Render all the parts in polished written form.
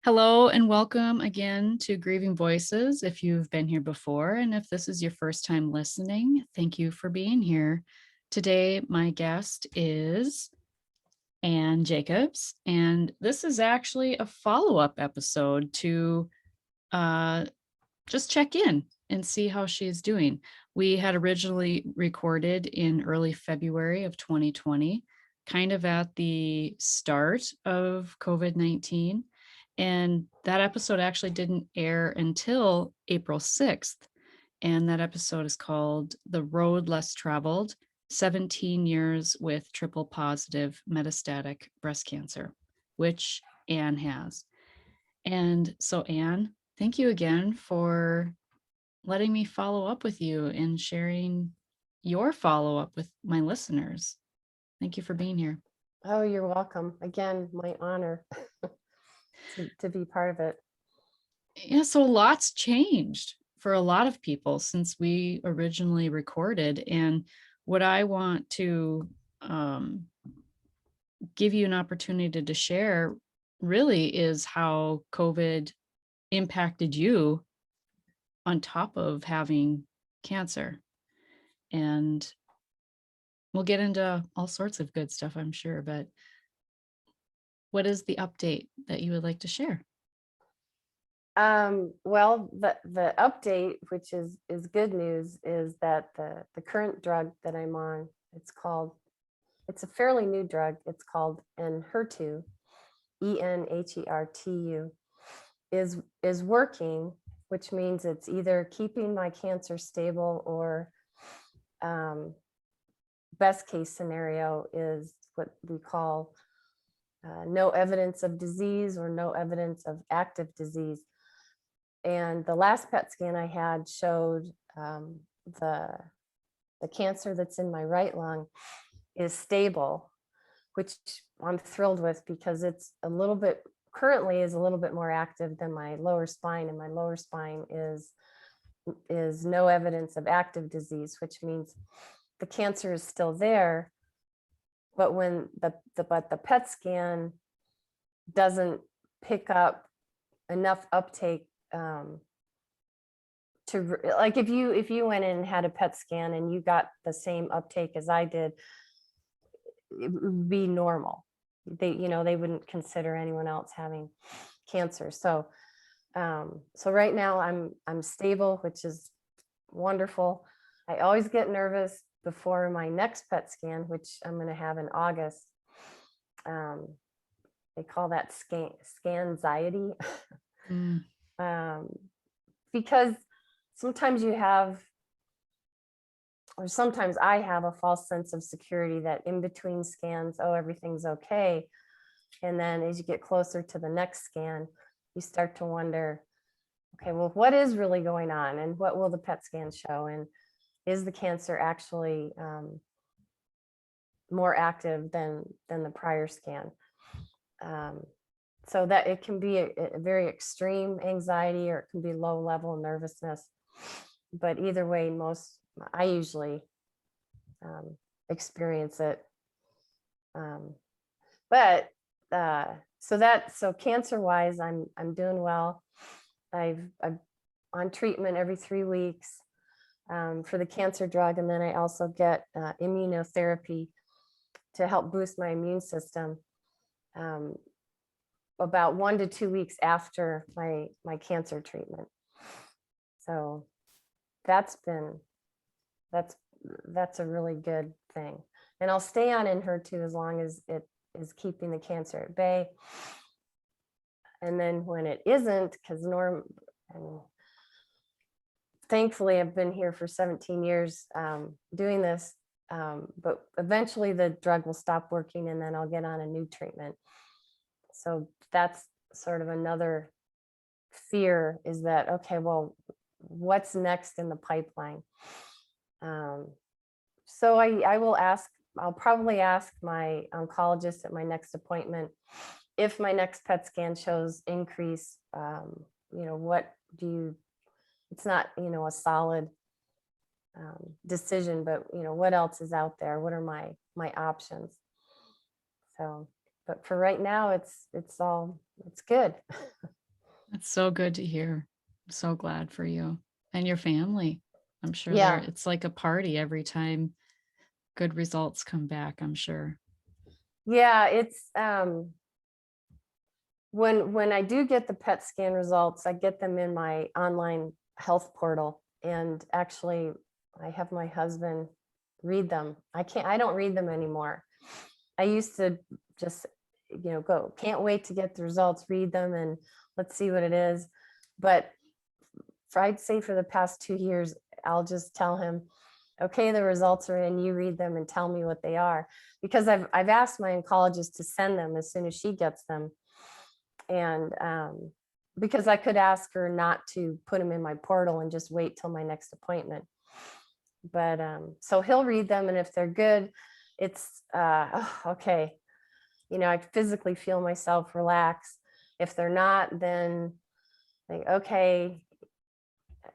Hello and welcome again to Grieving Voices. If you've been here before, and if this is your first time listening, thank you for being here. Today, my guest is Ann Jacobs, and this is actually a follow-up episode to just check in and see how she's doing. We had originally recorded in early February of 2020, kind of at the start of COVID-19. And that episode actually didn't air until April 6th. And that episode is called The Road Less Traveled, 17 Years with Triple Positive Metastatic Breast Cancer, which Ann has. And so, Ann, thank you again for letting me follow up with you and sharing your follow up with my listeners. Thank you for being here. Oh, you're welcome. Again, my honor to be part of it. Yeah, so lots changed for a lot of people since we originally recorded. And what I want to give you an opportunity to share really is how COVID impacted you on top of having cancer. And we'll get into all sorts of good stuff, I'm sure. But what is the update that you would like to share? Well, the update, which is good news, is that the current drug that I'm on, it's a fairly new drug. It's called Enhertu, Enhertu, is working, which means it's either keeping my cancer stable or best case scenario is what we call no evidence of disease or no evidence of active disease. And the last PET scan I had showed the cancer that's in my right lung is stable, which I'm thrilled with because it's currently is a little bit more active than my lower spine, and my lower spine is no evidence of active disease, which means the cancer is still there, but when the PET scan doesn't pick up enough uptake to, like, if you went in and had a PET scan and you got the same uptake as I did, it would be normal. They wouldn't consider anyone else having cancer. So right now I'm stable, which is wonderful. I always get nervous before my next PET scan, which I'm going to have in August. They call that scanxiety. Because sometimes sometimes I have a false sense of security that in between scans, oh, everything's okay. And then as you get closer to the next scan, you start to wonder, okay, well, what is really going on? And what will the PET scan show? And is the cancer actually more active than the prior scan? So that it can be a very extreme anxiety, or it can be low level nervousness. But either way, I usually experience it. So cancer wise, I'm doing well. I'm on treatment every 3 weeks for the cancer drug, and then I also get immunotherapy to help boost my immune system. About 1 to 2 weeks after my cancer treatment. So that's a really good thing. And I'll stay on Enhertu as long as it is keeping the cancer at bay. And then when it isn't, because thankfully I've been here for 17 years doing this, but eventually the drug will stop working and then I'll get on a new treatment. So that's sort of another fear, is that, okay, well, what's next in the pipeline? So I'll probably ask my oncologist at my next appointment, if my next PET scan shows increase, it's not, a solid decision, but what else is out there? What are my options? So But for right now, it's good. That's so good to hear. I'm so glad for you and your family. I'm sure Yeah. it's like a party every time good results come back, I'm sure. Yeah, it's when I do get the PET scan results, I get them in my online health portal, and actually I have my husband read them. I don't read them anymore. I used to just, go, can't wait to get the results, read them, and let's see what it is. But I'd say for the past 2 years, I'll just tell him, okay, the results are in, you read them and tell me what they are. Because I've asked my oncologist to send them as soon as she gets them. And because I could ask her not to put them in my portal and just wait till my next appointment. But so he'll read them, and if they're good, it's okay. I physically feel myself relax. If they're not, then like, okay,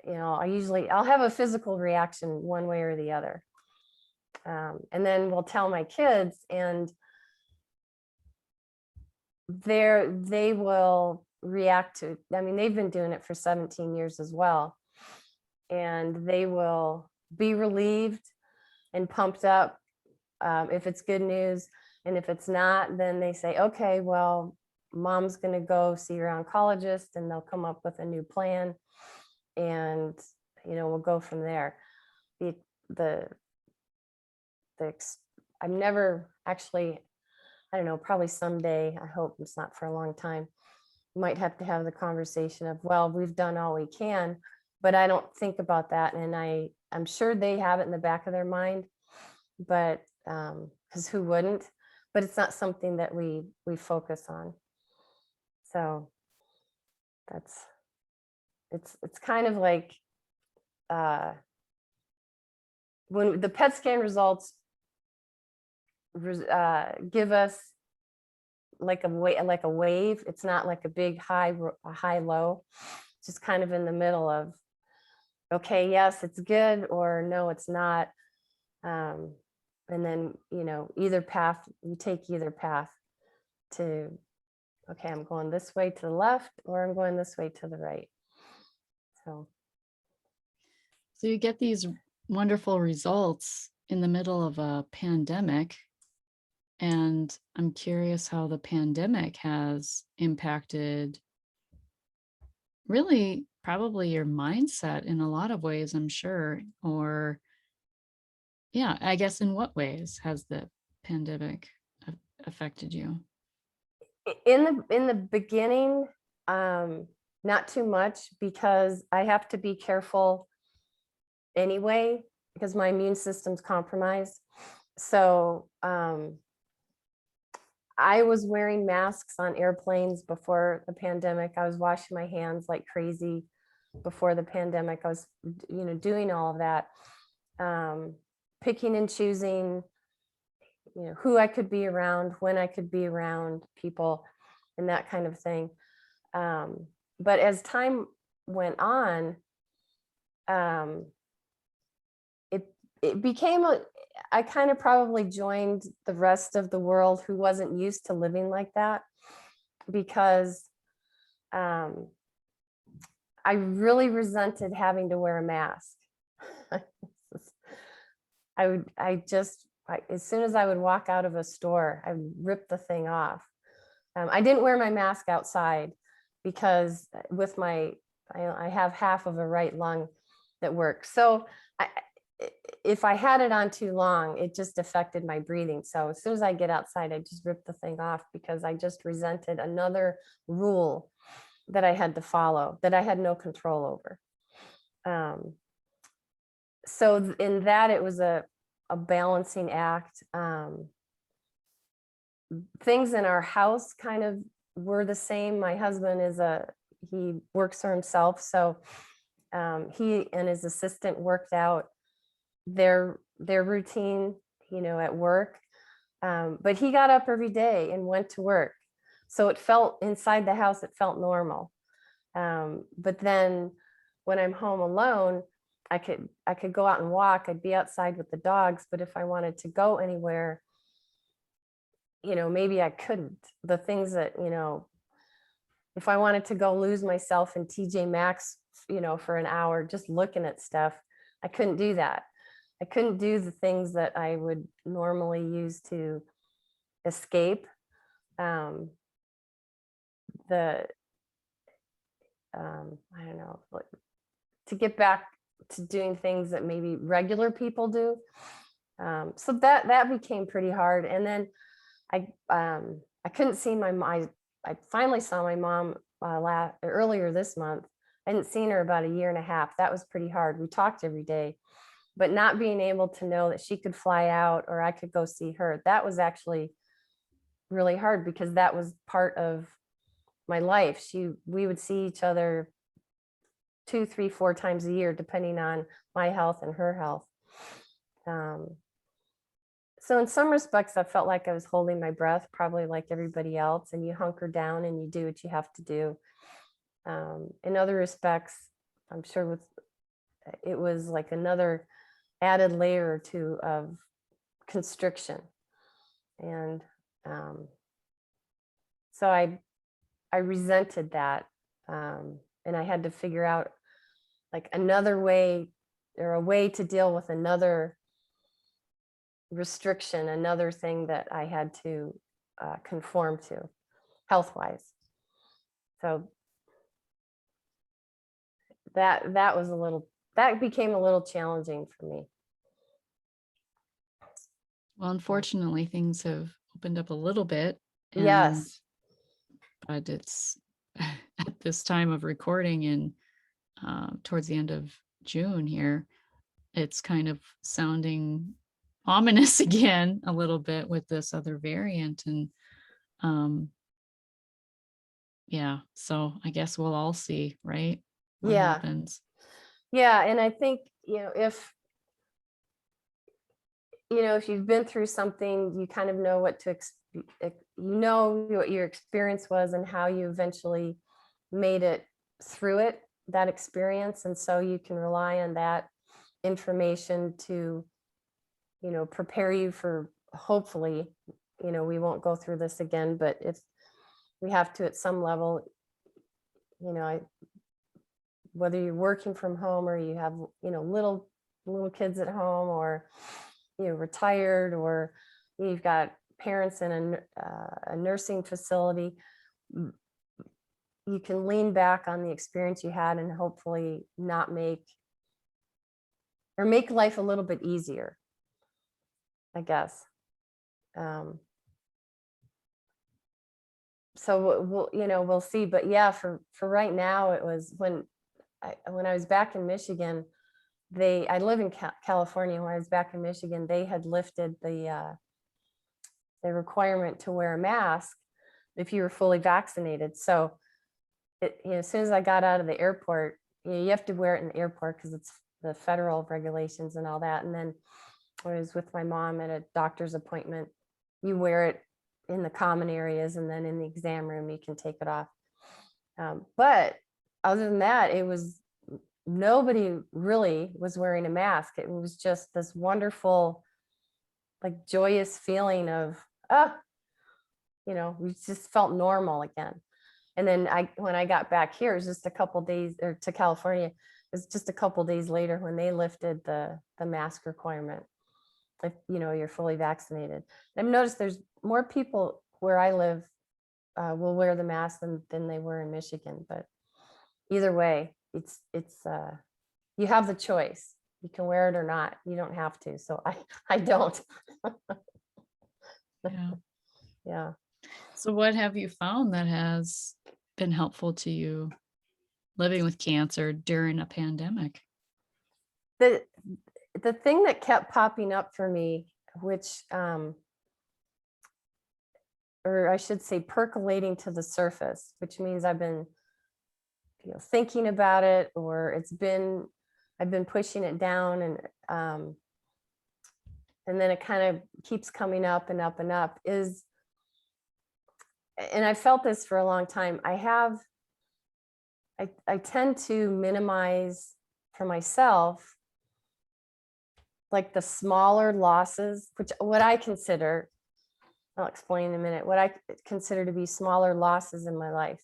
I'll have a physical reaction one way or the other. And then we'll tell my kids, and they will react to, I mean, they've been doing it for 17 years as well. And they will be relieved and pumped up if it's good news. And if it's not, then they say, okay, well, mom's going to go see your oncologist, and they'll come up with a new plan. And, we'll go from there. The, the, I've never actually, I don't know, probably someday, I hope it's not for a long time, might have to have the conversation of, well, we've done all we can, but I don't think about that. And I'm sure they have it in the back of their mind, but because who wouldn't? But it's not something that we focus on. So that's it's kind of like uh, when the PET scan results give us like a wave. It's not like a big high low. It's just kind of in the middle of, okay, yes, it's good, or no, it's not. And then, either path, you take either path to, okay, I'm going this way to the left, or I'm going this way to the right. So, So you get these wonderful results in the middle of a pandemic. And I'm curious how the pandemic has impacted really probably your mindset in a lot of ways, I'm sure. Or, yeah, I guess in what ways has the pandemic affected you? in the beginning, not too much, because I have to be careful anyway, because my immune system's compromised. So I was wearing masks on airplanes before the pandemic. I was washing my hands like crazy before the pandemic. I was, doing all of that, picking and choosing, who I could be around, when I could be around people, and that kind of thing. But as time went on, um, it became I kind of probably joined the rest of the world who wasn't used to living like that, because um, I really resented having to wear a mask. As soon as I would walk out of a store, I would rip the thing off. I didn't wear my mask outside because with I have half of a right lung that works. So if I had it on too long, it just affected my breathing. So as soon as I get outside, I just rip the thing off, because I just resented another rule that I had to follow, that I had no control over. So in that, it was a balancing act. Things in our house kind of were the same. My husband he works for himself. So he and his assistant worked out their routine, at work. But he got up every day and went to work. So it felt, inside the house, it felt normal. But then when I'm home alone, I could go out and walk. I'd be outside with the dogs, but if I wanted to go anywhere, maybe I couldn't. The things that, if I wanted to go lose myself in TJ Maxx, for an hour just looking at stuff, I couldn't do that. I couldn't do the things that I would normally use to escape. Um, the I don't know, like, to get back to doing things that maybe regular people do. So that became pretty hard. And then I couldn't see my mom. I finally saw my mom earlier this month. I hadn't seen her about a year and a half. That was pretty hard. We talked every day, but not being able to know that she could fly out or I could go see her, that was actually really hard because that was part of my life. We would see each other 2, 3, 4 times a year, depending on my health and her health. So in some respects, I felt like I was holding my breath, probably like everybody else, and you hunker down and you do what you have to do. In other respects, I'm sure it was like another added layer or two of constriction. And so I resented that. And I had to figure out like another way or a way to deal with another restriction, another thing that I had to conform to health-wise. So that became a little challenging for me. Well, unfortunately, things have opened up a little bit, Yes. but it's at this time of recording in towards the end of June here, it's kind of sounding ominous again a little bit with this other variant. And yeah, so I guess we'll all see, right? What Yeah. happens. Yeah. And I think, if you've been through something, you kind of know what to what your experience was and how you eventually made it through that experience. And so you can rely on that information to, prepare you for, hopefully, we won't go through this again, but if we have to at some level, whether you're working from home or you have, little kids at home, or retired, or you've got parents in a nursing facility, you can lean back on the experience you had and hopefully not make life a little bit easier, I guess. So we'll see. But yeah, for right now, it was when I was back in Michigan. I live in California. When I was back in Michigan, they had lifted the requirement to wear a mask if you were fully vaccinated. So as soon as I got out of the airport, you have to wear it in the airport because it's the federal regulations and all that. And then I was with my mom at a doctor's appointment. You wear it in the common areas, and then in the exam room, you can take it off. But other than that, nobody really was wearing a mask. It was just this wonderful, like, joyous feeling of, we just felt normal again. And then when I got back here, it was just a couple days, or to California, it was just a couple days later when they lifted the mask requirement. If you're fully vaccinated. I've noticed there's more people where I live will wear the mask than they were in Michigan. But either way, it's you have the choice. You can wear it or not. You don't have to. So I don't. Yeah. Yeah. So what have you found that has been helpful to you living with cancer during a pandemic? The thing that kept popping up for me, which or I should say percolating to the surface, which means I've been thinking about it, or I've been pushing it down, and then it kind of keeps coming up and up and up, and I felt this for a long time. I tend to minimize for myself, like, the smaller losses, which what I consider I'll explain in a minute what I consider to be smaller losses in my life.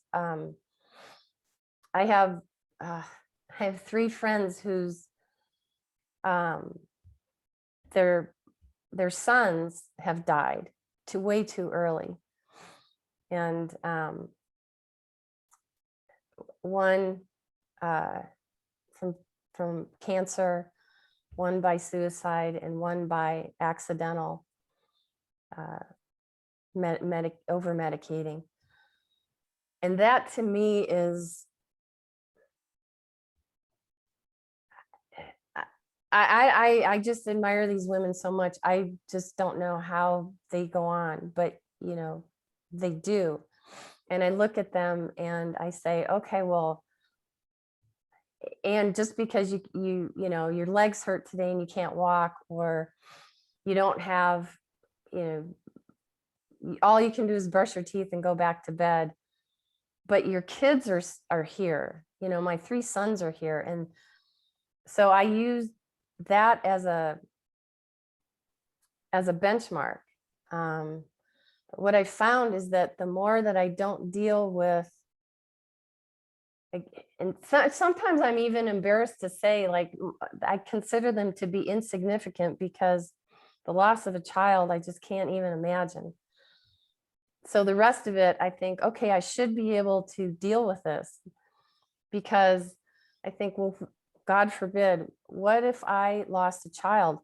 I have uh, I have three friends whose um, their their sons have died way too early, and one uh, from cancer, one by suicide, and one by accidental uh, over medicating. And that to me is, I just admire these women so much. I just don't know how they go on, but they do. And I look at them and I say, okay, well, and just because your legs hurt today and you can't walk, or you don't have, you all you can do is brush your teeth and go back to bed, but your kids are here. My three sons are here, and so I use that as a benchmark. What I found is that the more that I don't deal with, and sometimes I'm even embarrassed to say, like, I consider them to be insignificant, because the loss of a child, I just can't even imagine. So the rest of it, I think, okay, I should be able to deal with this, because I think, well, God forbid, what if I lost a child?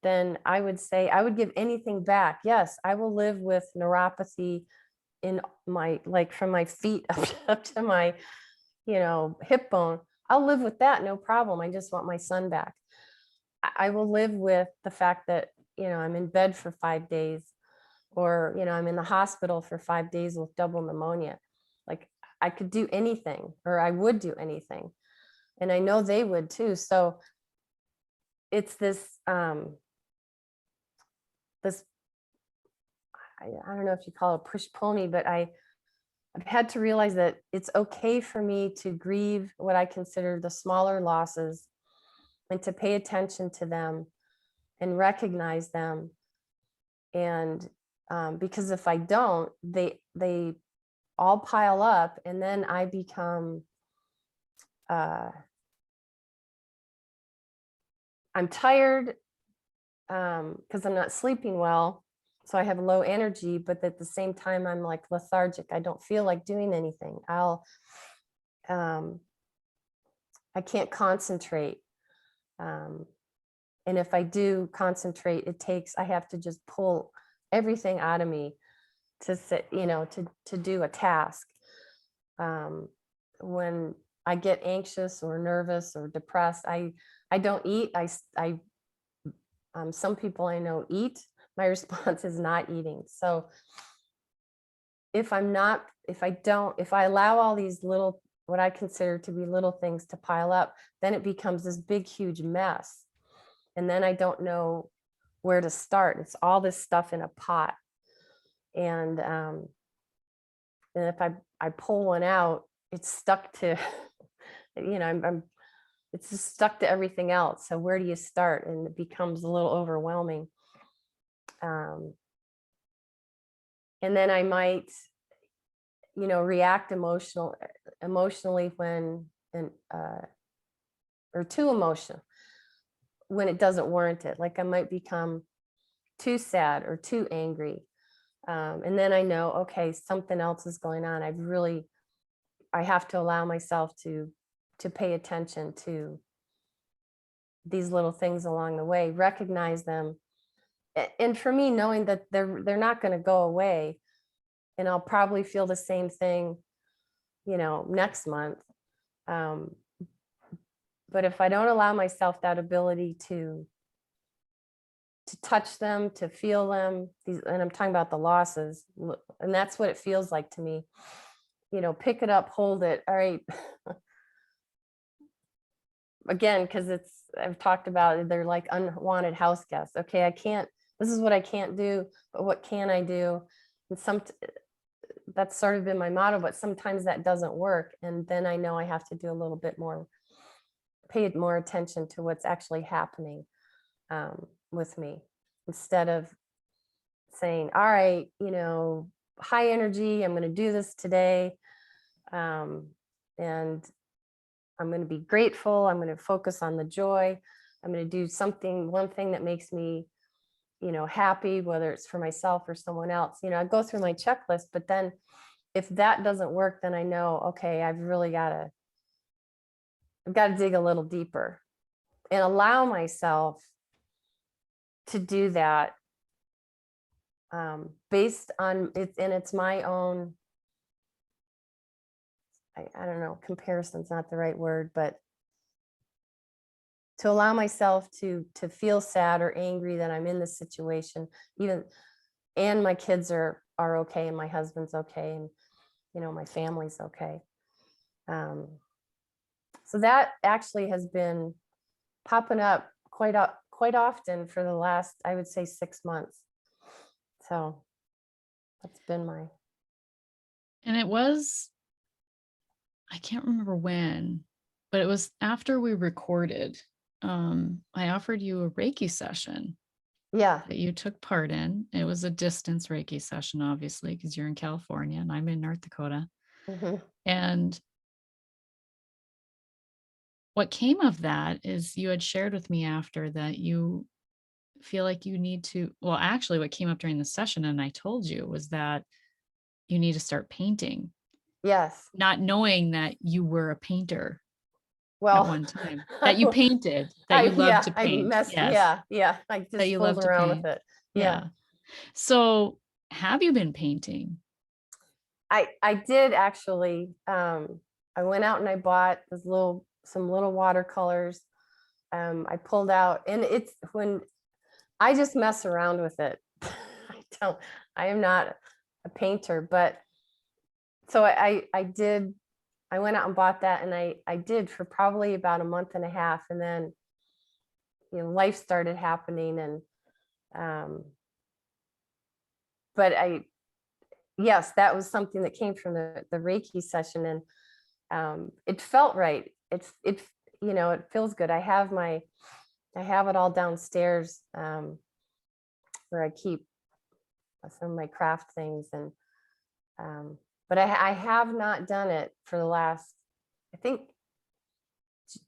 Then I would say I would give anything back. Yes, I will live with neuropathy in my, like, from my feet up to my, hip bone. I'll live with that, no problem. I just want my son back. I will live with the fact that, I'm in bed for 5 days, or, I'm in the hospital for 5 days with double pneumonia. Like, I could do anything, or I would do anything. And I know they would too. So it's this, this, I don't know if you call it push pull me, but I've had to realize that it's okay for me to grieve what I consider the smaller losses, and to pay attention to them and recognize them. And because if I don't, they all pile up, and then I become, I'm tired because I'm not sleeping well. So I have low energy, but at the same time, I'm like lethargic. I don't feel like doing anything. Um, I can't concentrate. Um, and if I do concentrate, I have to just pull everything out of me to sit, to do a task. When I get anxious or nervous or depressed, I don't eat. Some people I know eat. My response is not eating. So if I allow all these little, what I consider to be little things to pile up, then it becomes this big, huge mess. And then I don't know where to start. It's all this stuff in a pot. And if I pull one out, it's stuck to, it's just stuck to everything else. So where do you start? And it becomes a little overwhelming. And then I might, react emotionally when, or too emotional when it doesn't warrant it. Like, I might become too sad or too angry. And then I know, okay, something else is going on. I have to allow myself to pay attention to these little things along the way, recognize them. And for me, knowing that they're not going to go away, and I'll probably feel the same thing, next month. But if I don't allow myself that ability to touch them, to feel them, and I'm talking about the losses, and that's what it feels like to me. Pick it up, hold it. All right. Again, because I've talked about it, they're like unwanted house guests. Okay, this is what I can't do, but what can I do? And that's sort of been my motto, but sometimes that doesn't work. And then I know I have to do a little bit more, pay more attention to what's actually happening with me, instead of saying, all right, high energy, I'm going to do this today. And I'm going to be grateful. I'm going to focus on the joy. I'm going to do one thing that makes me, happy, whether it's for myself or someone else. I go through my checklist, but then if that doesn't work, then I know, okay, I've got to dig a little deeper and allow myself to do that, based on it. And it's my own, I don't know, comparison's not the right word, but to allow myself to feel sad or angry that I'm in this situation, even, and my kids are okay, and my husband's okay, and my family's okay. So that actually has been popping up quite often for the last, I would say, 6 months. So that's been my. And it was, I can't remember when, but it was after we recorded. I offered you a Reiki session Yeah. that you took part in. It was a distance Reiki session, obviously, because you're in California and I'm in North Dakota. Mm-hmm. And what came of that is you had shared with me after that you feel like you need to, well, actually, what came up during the session, and I told you, was that you need to start painting, Yes. not knowing that you were a painter at Well, one time, that you painted, that you loved yeah, to I paint. messed. Yes, Yeah. I that just you fooled love to around with paint. it. Yeah. Yeah. So have you been painting? I did actually. I went out and I bought some little watercolors. I pulled out, and it's when I just mess around with it. I am not a painter, but so I did. I went out and bought that, and I did for probably about a month and a half, and then life started happening, and um, but yes, that was something that came from the Reiki session, and it felt right. It feels good. I have it all downstairs, where I keep some of my craft things, and but I have not done it for the last, I think,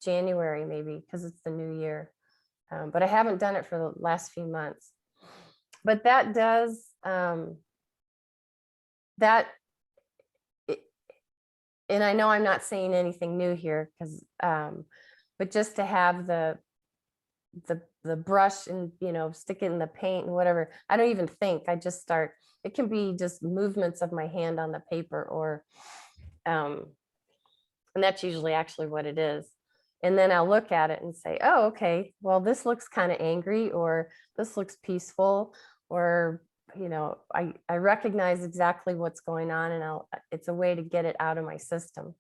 January, maybe, because it's the new year. But I haven't done it for the last few months. But that does, that and I know I'm not saying anything new here, because but just to have the brush, and stick it in the paint and whatever, I don't even think, I just start. It can be just movements of my hand on the paper, or and that's usually actually what it is. And then I'll look at it and say, oh, okay, well, this looks kind of angry, or this looks peaceful, or I recognize exactly what's going on, and it's a way to get it out of my system.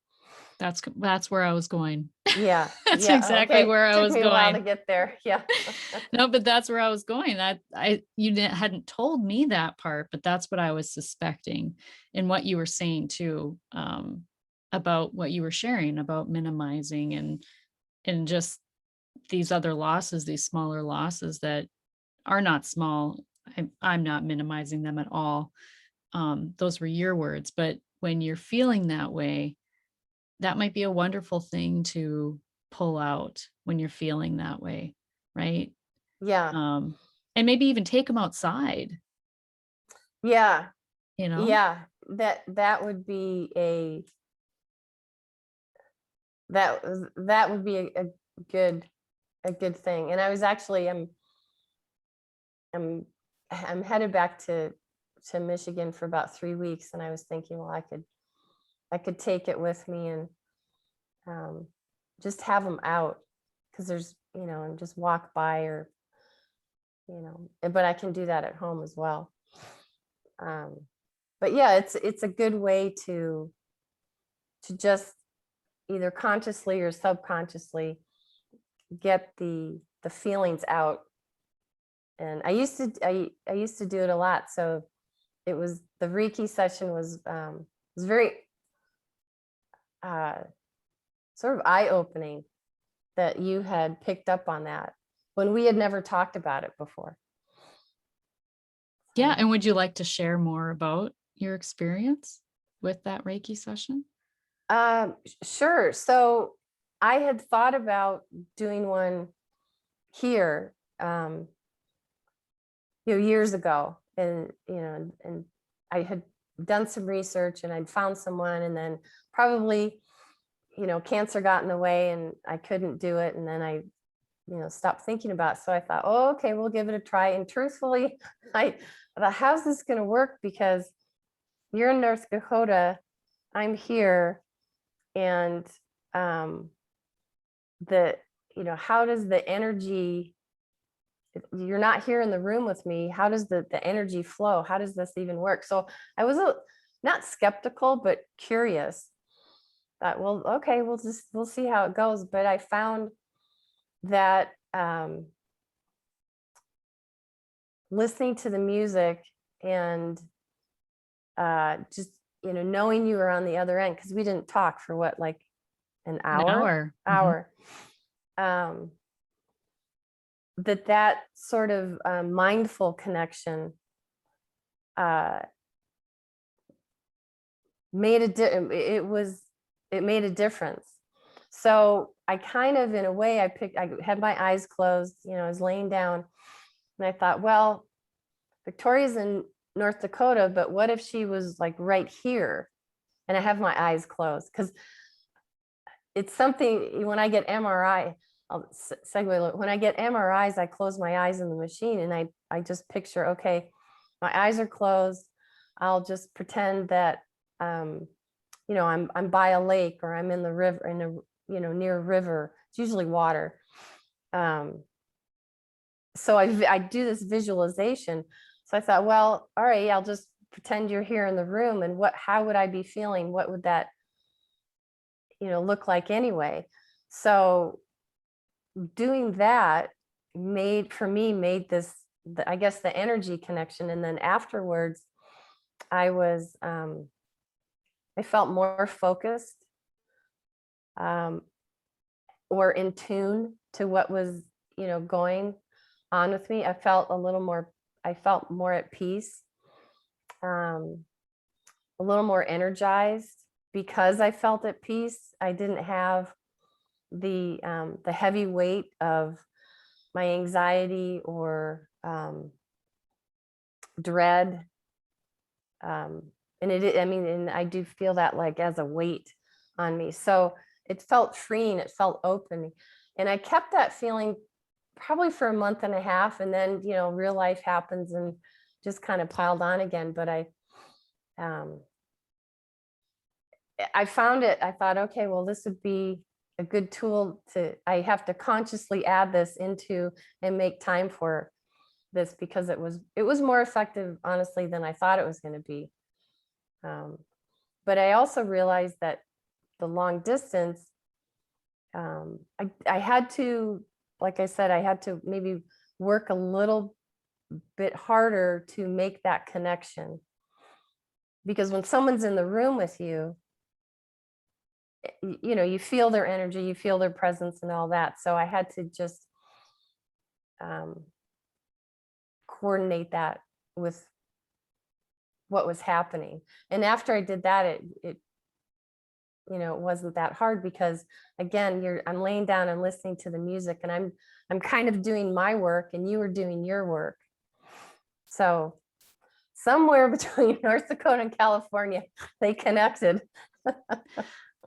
That's where I was going. Yeah. That's Yeah. exactly Okay. where I Took was me a while to going. get there. Yeah. No, but that's where I was going. That you hadn't told me that part, but that's what I was suspecting, and what you were saying too, about what you were sharing about minimizing, and just these other losses, these smaller losses that are not small. I'm not minimizing them at all. Those were your words, but when you're feeling that way, that might be a wonderful thing to pull out when you're feeling that way, right? Yeah. Um, and maybe even take them outside, Yeah. you know? Yeah. That would be that would be good a good thing. And I was actually, I'm I'm headed back to Michigan for about 3 weeks, and I was thinking, well, I could take it with me, and um, just have them out, because and just walk by, or but I can do that at home as well. Um, but yeah, it's a good way to just either consciously or subconsciously get the feelings out. And I used to do it a lot. So it was, the Reiki session was very uh, sort of eye-opening, that you had picked up on that when we had never talked about it before. Yeah, and would you like to share more about your experience with that Reiki session? Sure. So I had thought about doing one here, um, years ago, and and I had done some research and I'd found someone, and then probably cancer got in the way and I couldn't do it, and then I stopped thinking about it. So I thought, oh, okay, we'll give it a try. And truthfully, I thought, how's this going to work? Because you're in North Dakota, I'm here, and um, the how does the energy, you're not here in the room with me, how does the energy flow, how does this even work? So I was not skeptical but curious. Thought, well, okay, we'll see how it goes. But I found that listening to the music and just knowing you were on the other end, because we didn't talk for what, like an An hour hour. Mhm. hour um that sort of mindful connection uh it made a difference. So I kind of, in a way, I had my eyes closed, I was laying down, and I thought, well, Victoria's in North Dakota, but what if she was like right here? And I have my eyes closed, because it's something, when I get MRI, I'll segue a little. When I get MRIs, I close my eyes in the machine, and I just picture, okay, my eyes are closed. I'll just pretend that I'm by a lake, or I'm in the river, in a near a river. It's usually water. Um, so I do this visualization. So I thought, well, all right, I'll just pretend you're here in the room, and how would I be feeling? What would that look like anyway? So doing that made this, I guess, the energy connection. And then afterwards, I was I felt more focused, um, or in tune to what was going on with me. I felt more at peace, um, a little more energized, because I felt at peace. I didn't have the heavy weight of my anxiety or dread. And I mean, and I do feel that, like, as a weight on me. So it felt freeing, it felt open. And I kept that feeling probably for a month and a half. And then, real life happens and just kind of piled on again. But um, I found it, I thought, okay, well, this would be a good tool I have to consciously add this into and make time for this, because it was more effective, honestly, than I thought it was going to be. Um, but I also realized that the long distance, I had to, like I said, I had to maybe work a little bit harder to make that connection. Because when someone's in the room with you, you feel their energy, you feel their presence and all that. So I had to just um, coordinate that with what was happening. And after I did that, it wasn't that hard, because again, I'm laying down and listening to the music, and I'm kind of doing my work and you were doing your work. So somewhere between North Dakota and California, they connected.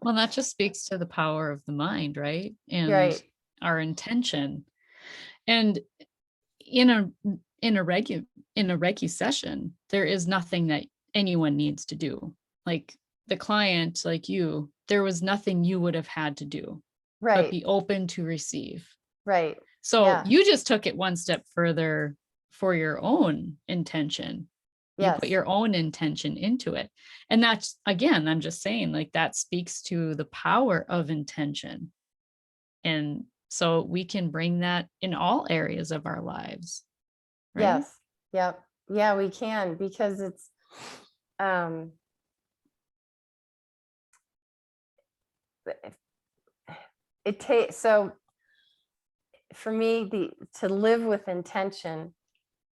Well, that just speaks to the power of the mind, right? And Right. our intention. And in a in a Reiki in a Reiki session, there is nothing that anyone needs to do. Like the client, like you, there was nothing you would have had to do but Right. be open to receive. Right. So Yeah. you just took it one step further for your own intention. You put Yes. your own intention into it. And that's, again, I'm just saying, like, that speaks to the power of intention. And so we can bring that in all areas of our lives, right? Yes. Yep. Yeah, we can, because um it takes, so for me, the to live with intention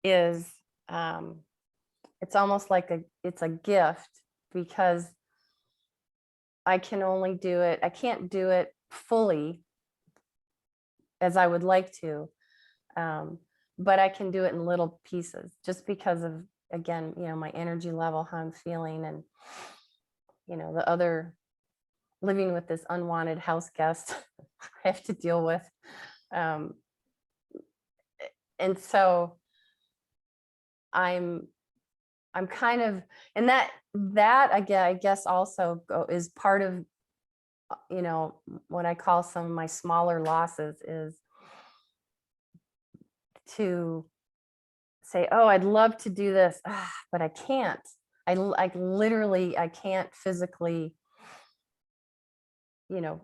is, um it's almost like it's a gift, because I can only do it. I can't do it fully as I would like to. But I can do it in little pieces, just because of, again, my energy level, how I'm feeling, and the other, living with this unwanted house guest I have to deal with. Um, and so I'm I'm kind of, and that I guess also is part of, what I call some of my smaller losses, is to say, oh, I'd love to do this, but I can't. Literally, I can't physically, you know,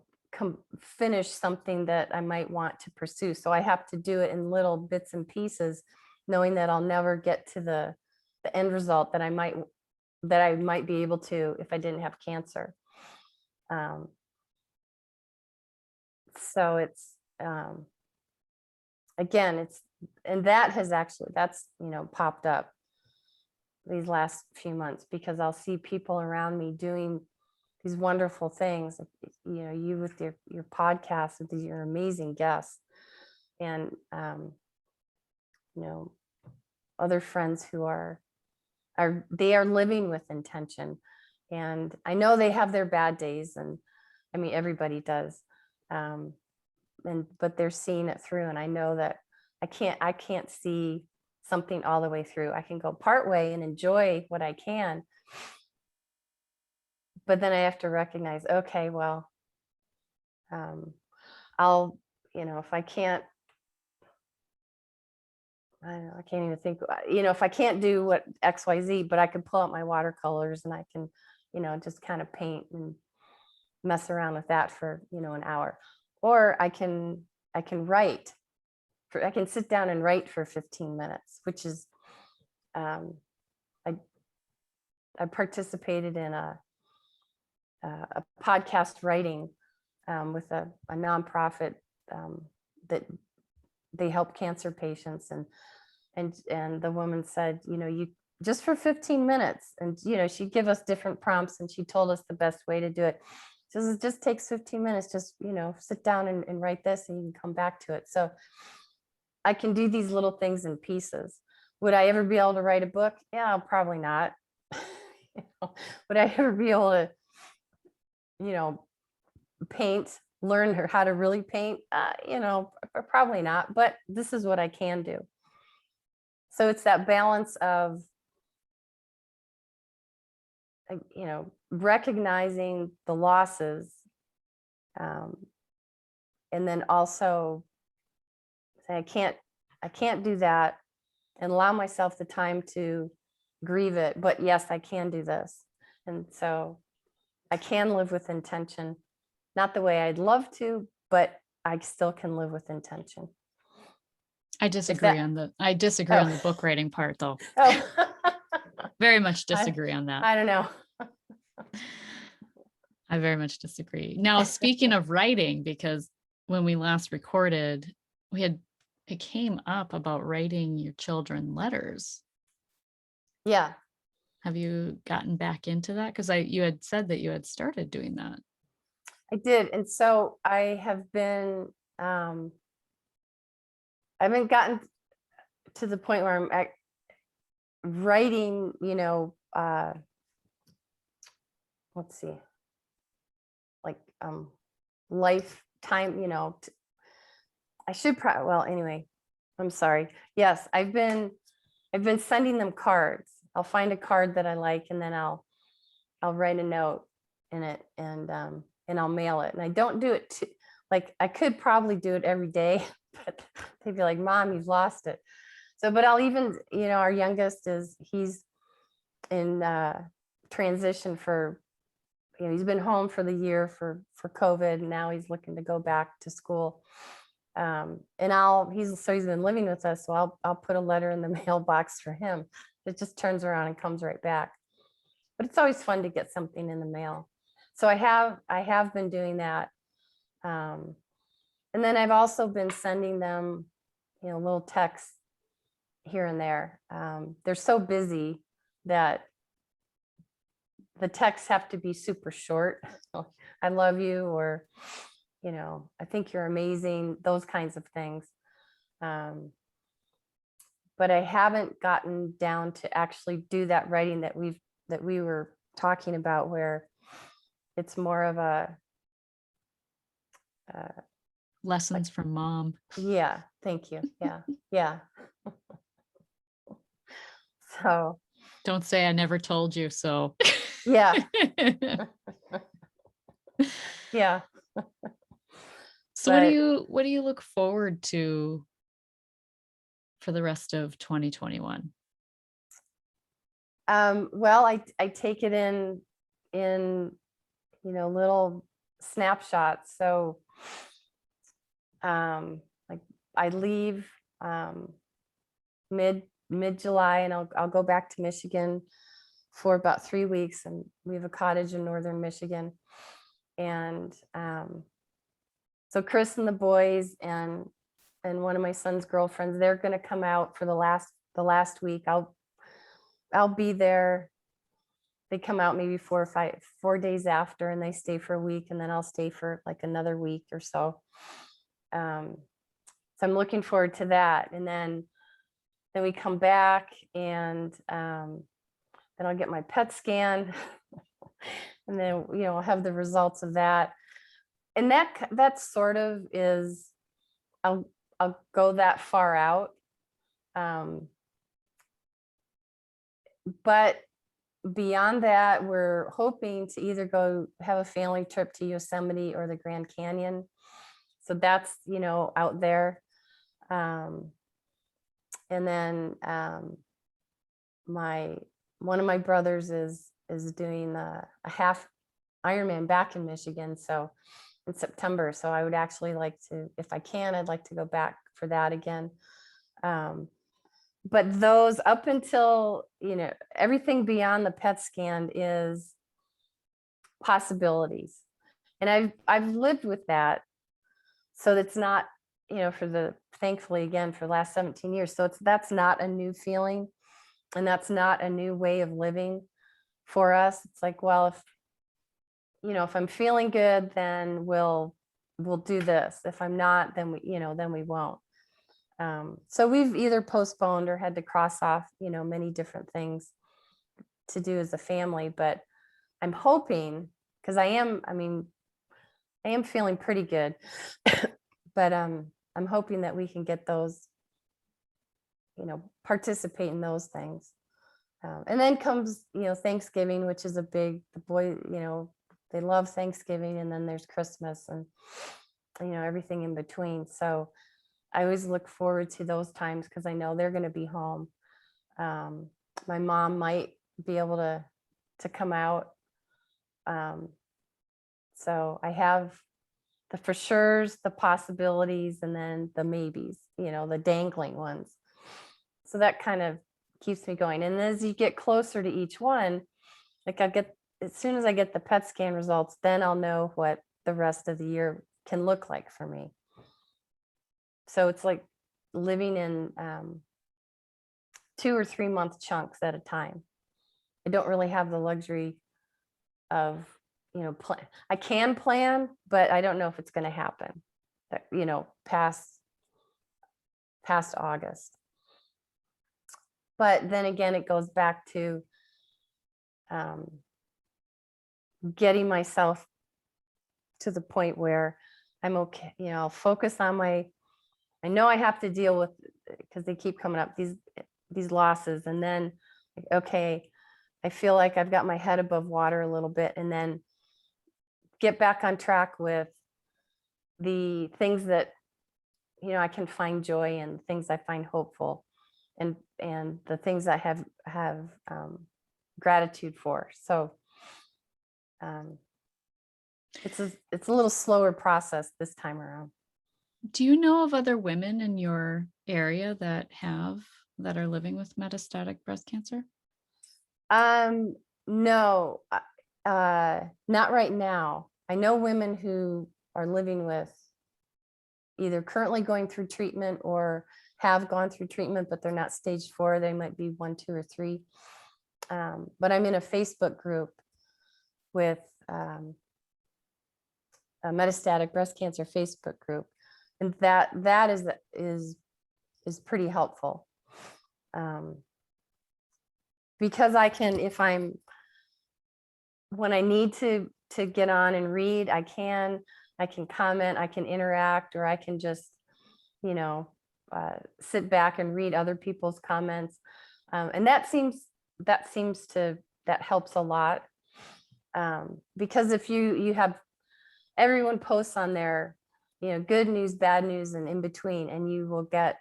finish something that I might want to pursue. So I have to do it in little bits and pieces, knowing that I'll never get to the end result that I might be able to if I didn't have cancer. Um, so it's, again, and that's popped up these last few months, because I'll see people around me doing these wonderful things, you with your podcast, with your amazing guests, and you know other friends who they are living with intention. And I know they have their bad days, and I mean, everybody does. But they're seeing it through, and I know that I can't see something all the way through. I can go part way and enjoy what I can, but then I have to recognize, okay, well, I'll, if I can't, I don't know, I can't even think, if I can't do what XYZ, but I can pull out my watercolors, and I can, just kind of paint and mess around with that for, an hour. Or I can write I can sit down and write for 15 minutes, which is, um, I, I participated in a podcast writing, with a nonprofit, that they help cancer patients, and the woman said, you just for 15 minutes, and she'd give us different prompts, and she told us the best way to do it. She says, it just takes 15 minutes, just sit down and write this, and you can come back to it. So I can do these little things in pieces. Would I ever be able to write a book? Yeah, probably not. Would I ever be able to, paint, learn how to really paint? Probably not, but this is what I can do. So it's that balance of, recognizing the losses, and then also say, I can't do that, and allow myself the time to grieve it. But yes, I can do this. And so I can live with intention, not the way I'd love to, but I still can live with intention. I Is disagree that, on the oh, book writing part, though. oh, Very much I, disagree on that. I don't know. I very much disagree. Now, speaking of writing, because when we last recorded, it came up about writing your children letters. Yeah, Have you gotten back into that? Because you had said that you had started doing that. I did. And so I haven't gotten to the point where I'm writing, let's see, like, lifetime, I should probably, well, anyway, I'm sorry. Yes, I've been sending them cards. I'll find a card that I like, and then I'll write a note in it, and I'll mail it. And I don't do it like, I could probably do it every day, but they'd be like, Mom, you've lost it. So, but I'll even, our youngest he's in transition for, he's been home for the year for COVID, and now he's looking to go back to school. And he's been living with us, so I'll put a letter in the mailbox for him. It just turns around and comes right back. But it's always fun to get something in the mail. So I have been doing that. And then I've also been sending them, little texts here and there. They're so busy that the texts have to be super short. I love you, or, I think you're amazing, those kinds of things. But I haven't gotten down to actually do that writing that we were talking about, where it's more of a, Lessons from mom. yeah, thank you. Yeah. Yeah. So, Don't say I never told you so. yeah. Yeah. So But what do you look forward to for the rest of 2021? well, I take it in little snapshots. So like I leave mid July, and I'll go back to Michigan for about 3 weeks, and we have a cottage in northern Michigan. And so Chris and the boys and one of my son's girlfriends, they're going to come out for the last week. I'll be there. They come out maybe 4 days after, and they stay for a week, and then I'll stay for like another week or so. So I'm looking forward to that. And then we come back, and then I'll get my PET scan, and then I'll have the results of that. And that sort of is, I'll go that far out. But beyond that, we're hoping to either go have a family trip to Yosemite or the Grand Canyon. So that's, out there. And then one of my brothers is doing a half Ironman back in Michigan, so in September. So I would actually like to, if I can, I'd like to go back for that again. But those up until, everything beyond the PET scan is possibilities. And I've lived with that. So that's not, thankfully again, for the last 17 years. So that's not a new feeling, and that's not a new way of living for us. It's like, well, if I'm feeling good, then we'll do this. If I'm not, then we won't. So we've either postponed or had to cross off, many different things to do as a family. But I'm hoping, because I am feeling pretty good, but I'm hoping that we can get those, participate in those things. And then comes, Thanksgiving, which is the boy, they love Thanksgiving, and then there's Christmas, and, everything in between. So I always look forward to those times, because I know they're going to be home. My mom might be able to come out. So I have the for sures, the possibilities, and then the maybes, the dangling ones. So that kind of keeps me going. And as you get closer to each one, like as soon as I get the PET scan results, then I'll know what the rest of the year can look like for me. So it's like living in 2 or 3 month chunks at a time. I don't really have the luxury of, I can plan, but I don't know if it's going to happen, past August. But then again, it goes back to getting myself to the point where I'm okay. I'll focus on I know I have to deal with, because they keep coming up, these losses. And then, okay, I feel like I've got my head above water a little bit, and then get back on track with the things that, I can find joy in, things I find hopeful, and the things I have gratitude for. So it's a little slower process this time around. Do you know of other women in your area that are living with metastatic breast cancer? No, not right now. I know women who are living with, either currently going through treatment or have gone through treatment, but they're not stage 4. They might be 1, 2, or 3. But I'm in a Facebook group with a metastatic breast cancer Facebook group, and that is pretty helpful, because I can, if I'm, when I need to get on and read, I can comment, I can interact, or I can just, you know, sit back and read other people's comments. And that helps a lot. Because if you have, everyone posts on there, you know, good news, bad news, and in between, and you will get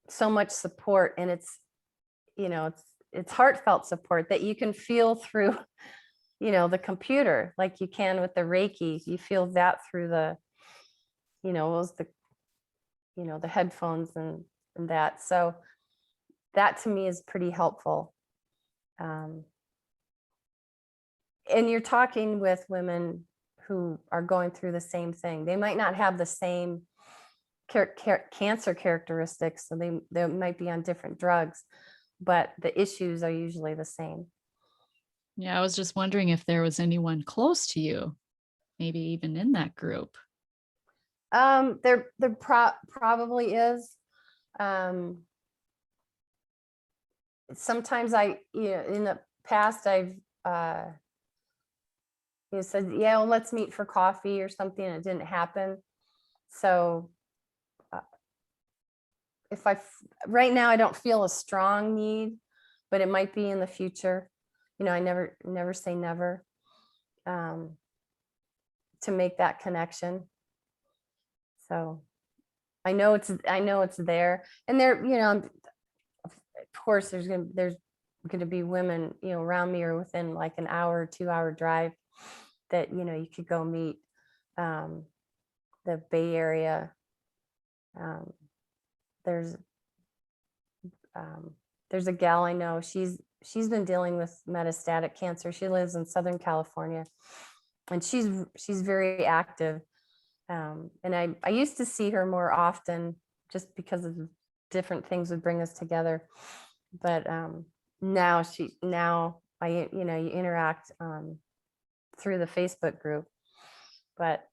so much support, and it's, you know, it's heartfelt support that you can feel through, you know, the computer, like you can with the reiki. You feel that through the, you know, those, the, you know, the headphones and that. So that to me is pretty helpful. And you're talking with women who are going through the same thing. They might not have the same cancer characteristics, so they might be on different drugs, but the issues are usually the same. Yeah, I was just wondering if there was anyone close to you, maybe even in that group. There probably is. Sometimes you know, in the past, I've you said, yeah, well, let's meet for coffee or something, and it didn't happen. So if right now I don't feel a strong need, but it might be in the future. You know, I never say never, to make that connection. So I know it's there, and there, you know, of course there's gonna be women, you know, around me or within like an hour, 2 hour drive that, you know, you could go meet. The Bay Area, there's a gal I know, she's been dealing with metastatic cancer. She lives in Southern California, and she's very active. And I used to see her more often just because of different things would bring us together. But now I, you know, you interact through the Facebook group. But,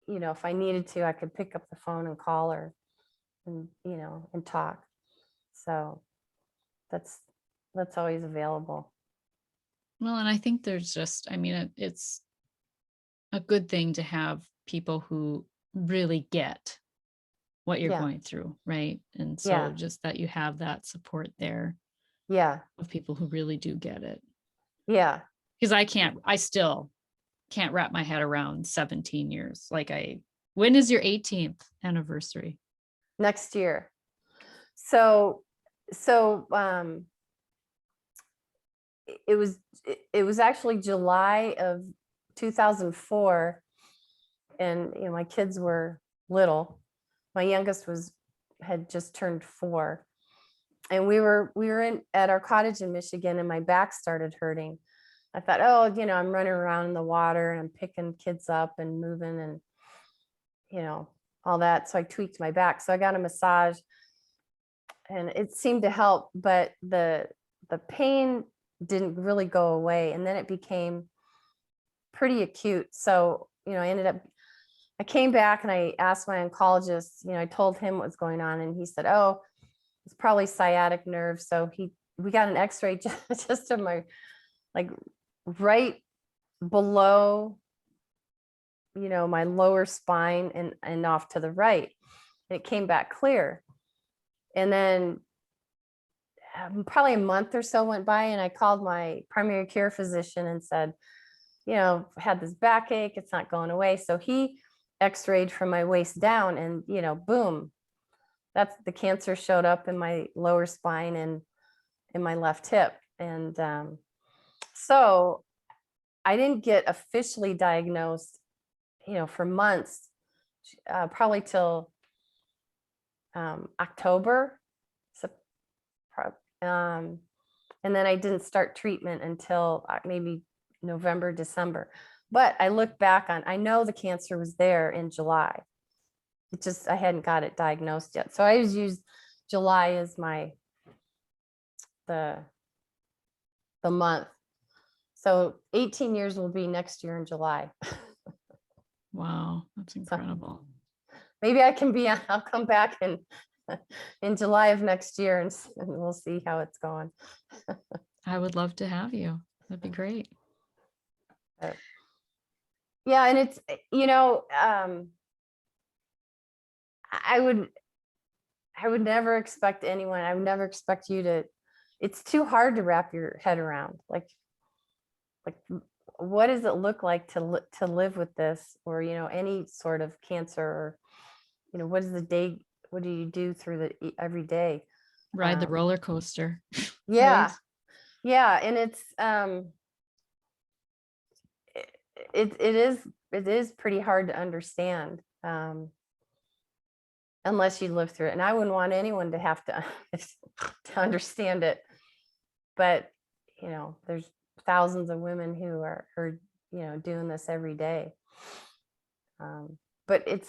you know, if I needed to, I could pick up the phone and call her and, you know, and talk. So that's always available. Well, and I think there's just, I mean, it's a good thing to have people who really get what you're Yeah. going through, right? And so Yeah. just that you have that support there Yeah. of people who really do get it. Yeah. Because I still can't wrap my head around 17 years. When is your 18th anniversary? Next year. So it was actually July of 2004, and you know, my kids were little. My youngest had just turned 4, and we were at our cottage in Michigan, and my back started hurting. I thought, oh, you know, I'm running around in the water and I'm picking kids up and moving and, you know, all that. So I tweaked my back. So I got a massage, and it seemed to help, but the pain didn't really go away, and then it became pretty acute. So, you know, I came back and I asked my oncologist, you know, I told him what was going on, and he said, oh, it's probably sciatic nerve. So we got an x-ray just of my, like, right below, you know, my lower spine and off to the right. And it came back clear. And then probably a month or so went by, and I called my primary care physician and said, you know, I had this backache, it's not going away. So he x-rayed from my waist down, and, you know, boom, that's the cancer showed up in my lower spine and in my left hip. And so I didn't get officially diagnosed, you know, for months, probably till October. So, and then I didn't start treatment until maybe November, December. But I look back I know the cancer was there in July. It just, I hadn't got it diagnosed yet. So I always use July as the the month. So 18 years will be next year in July. Wow, that's incredible. Maybe I can be, I'll come back in July of next year and we'll see how it's going. I would love to have you. That'd be great. Yeah. And it's, I would never expect anyone, I would never expect you to, it's too hard to wrap your head around. Like what does it look like to live with this, or, any sort of cancer, or, what is the day, what do you do through every day? Ride the roller coaster. Yeah. Right? Yeah. And it's, it is pretty hard to understand, unless you live through it. And I wouldn't want anyone to have to to understand it. But there's thousands of women who are doing this every day. But it's,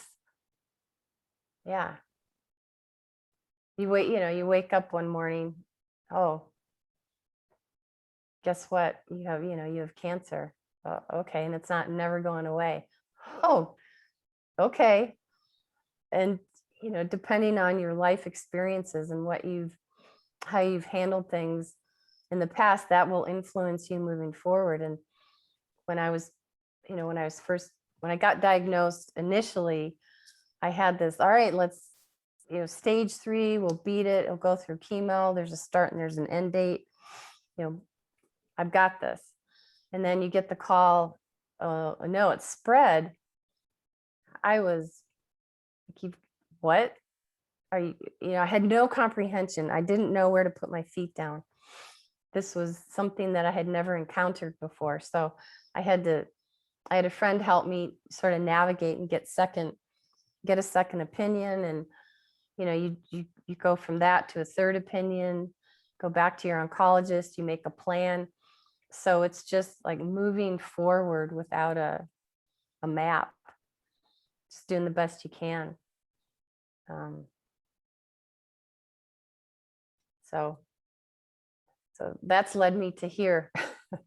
yeah, you wake up one morning, oh, guess what, you have cancer. Okay, and it's never going away. Oh, okay. And depending on your life experiences and how you've handled things in the past, that will influence you moving forward. And when I was, when I got diagnosed initially, I had this, all right, let's, stage 3, we'll beat it. It'll go through chemo. There's a start and there's an end date. I've got this. And then you get the call, no, it's spread. I was, what are you, I had no comprehension. I didn't know where to put my feet down. This was something that I had never encountered before. So I had a friend help me sort of navigate and get a second opinion. And, you go from that to a third opinion, go back to your oncologist, you make a plan. So it's just like moving forward without a map, just doing the best you can. So that's led me to here.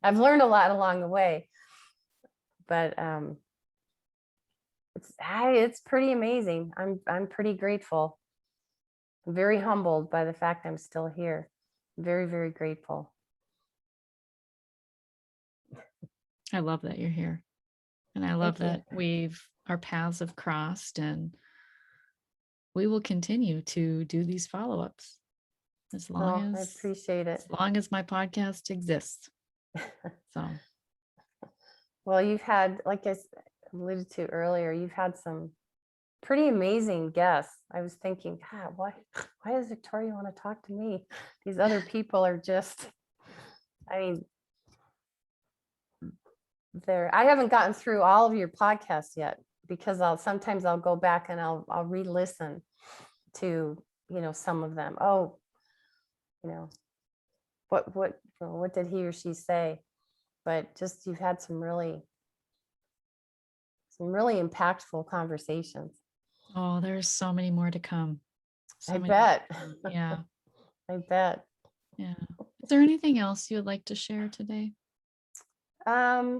I've learned a lot along the way, but it's pretty amazing. I'm pretty grateful. I'm very humbled by the fact I'm still here. Very, very grateful. I love that you're here. And I love that our paths have crossed, and we will continue to do these follow-ups as long I as appreciate it. As long as my podcast exists. So, well, you've had, like I alluded to earlier, you've had some pretty amazing guests. I was thinking, God, why does Victoria want to talk to me? These other people are just, I mean, I haven't gotten through all of your podcasts yet, because sometimes I'll go back and I'll re-listen to, some of them. Oh, what did he or she say? But just, you've had some really impactful conversations. oh, there's so many more to come. I bet. Yeah. I bet. Yeah. Is there anything else you would like to share today? I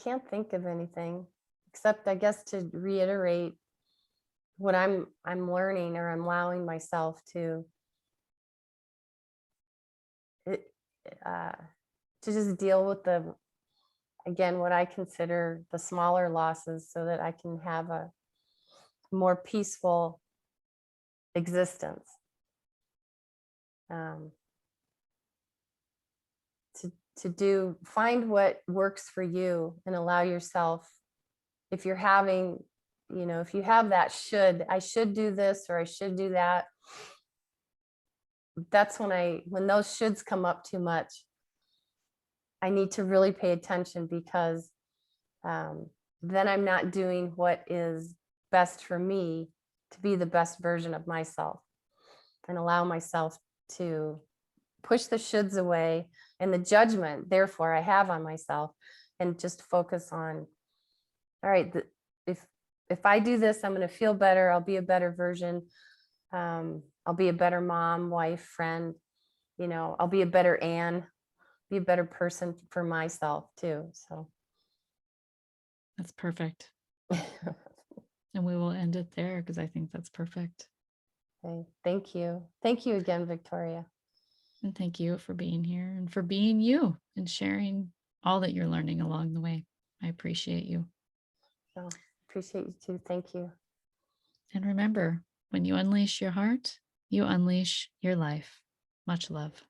can't think of anything, except I guess to reiterate what I'm learning, or I'm allowing myself to just deal with what I consider the smaller losses, so that I can have a more peaceful existence. To find what works for you, and allow yourself, if you're having, if you have that I should do this, or I should do that, that's when those shoulds come up too much, I need to really pay attention, because then I'm not doing what is best for me to be the best version of myself, and allow myself to push the shoulds away, and the judgment, therefore, I have on myself, and just focus on, all right, if I do this, I'm going to feel better. I'll be a better version. I'll be a better mom, wife, friend. I'll be a better Anne, be a better person for myself too. So That's perfect. And we will end it there because I think that's perfect. okay, thank you. Thank you again, Victoria. And thank you for being here and for being you and sharing all that you're learning along the way. I appreciate you. So appreciate you too. Thank you. And remember, when you unleash your heart, you unleash your life. Much love.